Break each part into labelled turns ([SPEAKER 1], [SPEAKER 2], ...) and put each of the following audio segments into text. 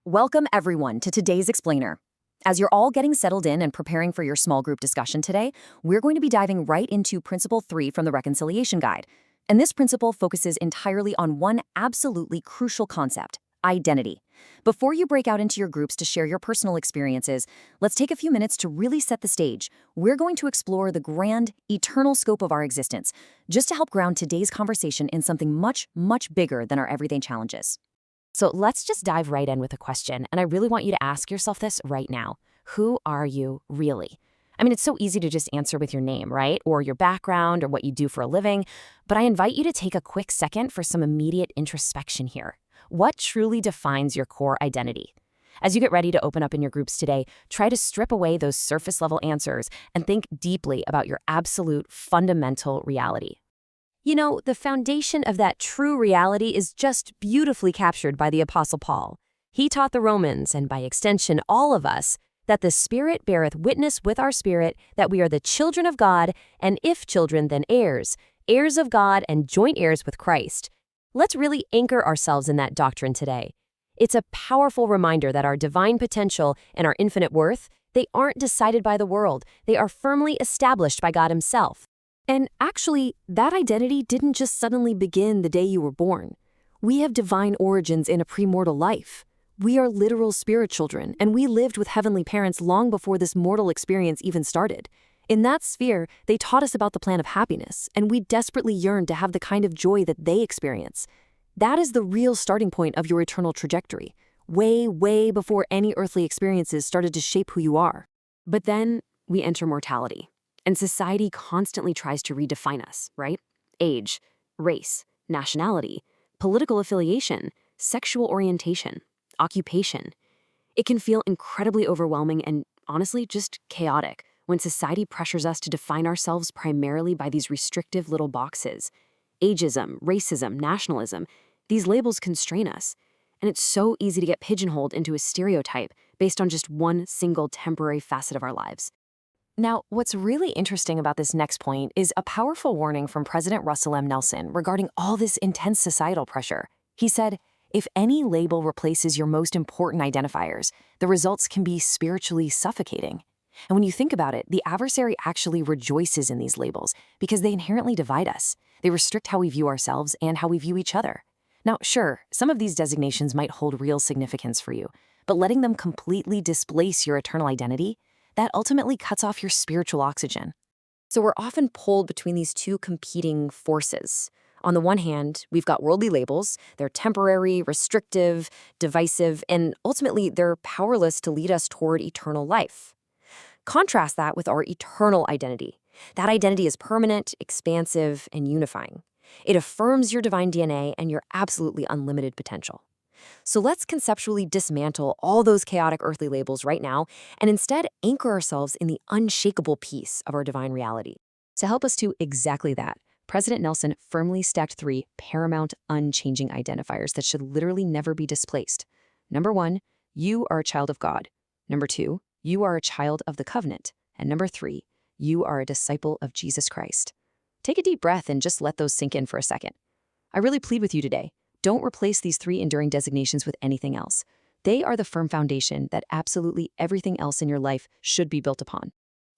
[SPEAKER 1] Welcome everyone to today's Explainer. As you're all getting settled in and preparing for your small group discussion today, we're going to be diving right into Principle 3 from the Reconciliation Guide. And this principle focuses entirely on one absolutely crucial concept: identity. Before you break out into your groups to share your personal experiences, let's take a few minutes to really set the stage. We're going to explore the grand, eternal scope of our existence, just to help ground today's conversation in something much, much bigger than our everyday challenges.
[SPEAKER 2] So let's just dive right in with a question, and I really want you to ask yourself this right now. Who are you really? I mean, it's so easy to just answer with your name, right? Or your background or what you do for a living, but I invite you to take a quick second for some immediate introspection here. What truly defines your core identity? As you get ready to open up in your groups today, try to strip away those surface-level answers and think deeply about your absolute fundamental reality. You know, the foundation of that true reality is just beautifully captured by the Apostle Paul. He taught the Romans, and by extension all of us, that the Spirit beareth witness with our spirit that we are the children of God, and if children, then heirs, heirs of God and joint heirs with Christ. Let's really anchor ourselves in that doctrine today. It's a powerful reminder that our divine potential and our infinite worth, they aren't decided by the world. They are firmly established by God Himself. And actually, that identity didn't just suddenly begin the day you were born. We have divine origins in a premortal life. We are literal spirit children, and we lived with heavenly parents long before this mortal experience even started. In that sphere, they taught us about the plan of happiness, and we desperately yearn to have the kind of joy that they experience. That is the real starting point of your eternal trajectory, way, way before any earthly experiences started to shape who you are. But then we enter mortality. And society constantly tries to redefine us, right? Age, race, nationality, political affiliation, sexual orientation, occupation. It can feel incredibly overwhelming and, honestly, just chaotic when society pressures us to define ourselves primarily by these restrictive little boxes. Ageism, racism, nationalism, these labels constrain us. And it's so easy to get pigeonholed into a stereotype based on just one single temporary facet of our lives. Now, what's really interesting about this next point is a powerful warning from President Russell M. Nelson regarding all this intense societal pressure. He said, if any label replaces your most important identifiers, the results can be spiritually suffocating. And when you think about it, the adversary actually rejoices in these labels because they inherently divide us. They restrict how we view ourselves and how we view each other. Now, sure, some of these designations might hold real significance for you, but letting them completely displace your eternal identity, that ultimately cuts off your spiritual oxygen. So we're often pulled between these two competing forces. On the one hand, we've got worldly labels. They're temporary, restrictive, divisive, and ultimately they're powerless to lead us toward eternal life. Contrast that with our eternal identity. That identity is permanent, expansive, and unifying. It affirms your divine DNA and your absolutely unlimited potential. So let's conceptually dismantle all those chaotic earthly labels right now and instead anchor ourselves in the unshakable peace of our divine reality. To help us do exactly that, President Nelson firmly stacked 3 paramount, unchanging identifiers that should literally never be displaced. Number 1, you are a child of God. Number 2, you are a child of the covenant. And number 3, you are a disciple of Jesus Christ. Take a deep breath and just let those sink in for a second. I really plead with you today. Don't replace these 3 enduring designations with anything else. They are the firm foundation that absolutely everything else in your life should be built upon.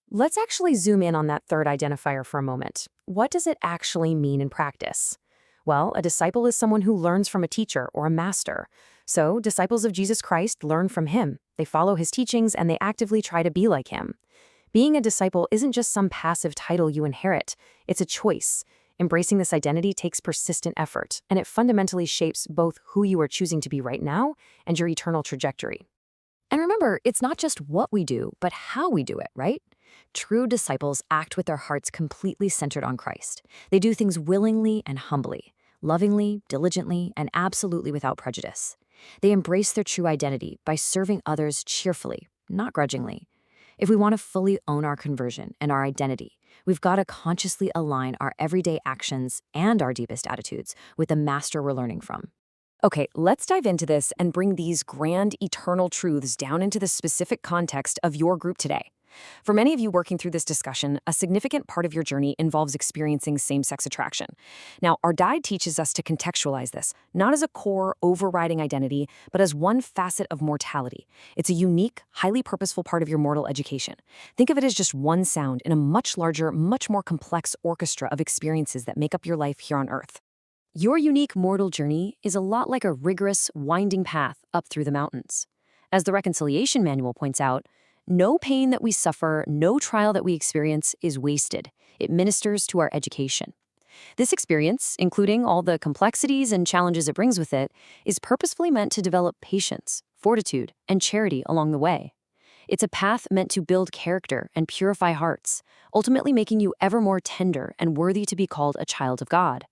[SPEAKER 2] Let's actually zoom in on that third identifier for a moment. What does it actually mean in practice? Well, a disciple is someone who learns from a teacher or a master. So, disciples of Jesus Christ learn from Him. They follow His teachings and they actively try to be like Him. Being a disciple isn't just some passive title you inherit. It's a choice. Embracing this identity takes persistent effort, and it fundamentally shapes both who you are choosing to be right now and your eternal trajectory. And remember, it's not just what we do, but how we do it, right? True disciples act with their hearts completely centered on Christ. They do things willingly and humbly, lovingly, diligently, and absolutely without prejudice. They embrace their true identity by serving others cheerfully, not grudgingly. If we want to fully own our conversion and our identity, we've got to consciously align our everyday actions and our deepest attitudes with the master we're learning from. Okay, let's dive into this and bring these grand eternal truths down into the specific context of your group today.
[SPEAKER 1] For many of you working through this discussion, a significant part of your journey involves experiencing same-sex attraction. Now, our guide teaches us to contextualize this, not as a core, overriding identity, but as one facet of mortality. It's a unique, highly purposeful part of your mortal education. Think of it as just one sound in a much larger, much more complex orchestra of experiences that make up your life here on Earth. Your unique mortal journey is a lot like a rigorous, winding path up through the mountains. As the Reconciliation Manual points out, no pain that we suffer, no trial that we experience is wasted. It ministers to our education. This experience, including all the complexities and challenges it brings with it, is purposefully meant to develop patience, fortitude, and charity along the way. It's a path meant to build character and purify hearts, ultimately making you ever more tender and worthy to be called a child of God.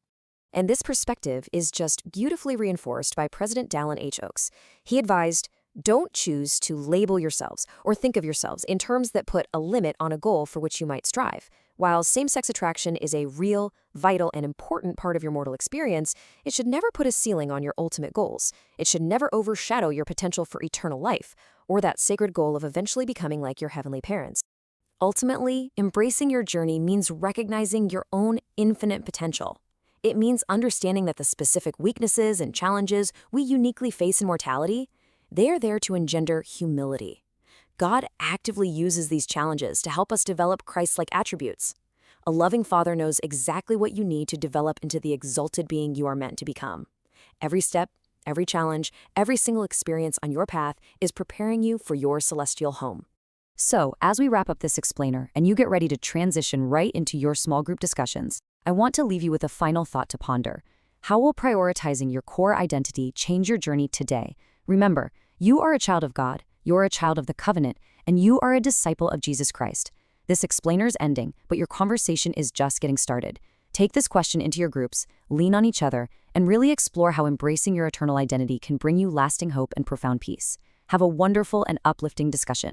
[SPEAKER 1] And this perspective is just beautifully reinforced by President Dallin H. Oaks. He advised, don't choose to label yourselves or think of yourselves in terms that put a limit on a goal for which you might strive. While same-sex attraction is a real, vital, and important part of your mortal experience, it should never put a ceiling on your ultimate goals. It should never overshadow your potential for eternal life or that sacred goal of eventually becoming like your heavenly parents. Ultimately, embracing your journey means recognizing your own infinite potential. It means understanding that the specific weaknesses and challenges we uniquely face in mortality, they are there to engender humility. God actively uses these challenges to help us develop Christ-like attributes. A loving Father knows exactly what you need to develop into the exalted being you are meant to become. Every step, every challenge, every single experience on your path is preparing you for your celestial home. So, as we wrap up this explainer and you get ready to transition right into your small group discussions, I want to leave you with a final thought to ponder. How will prioritizing your core identity change your journey today? Remember, you are a child of God, you're a child of the covenant, and you are a disciple of Jesus Christ. This explainer's ending, but your conversation is just getting started. Take this question into your groups, lean on each other, and really explore how embracing your eternal identity can bring you lasting hope and profound peace. Have a wonderful and uplifting discussion.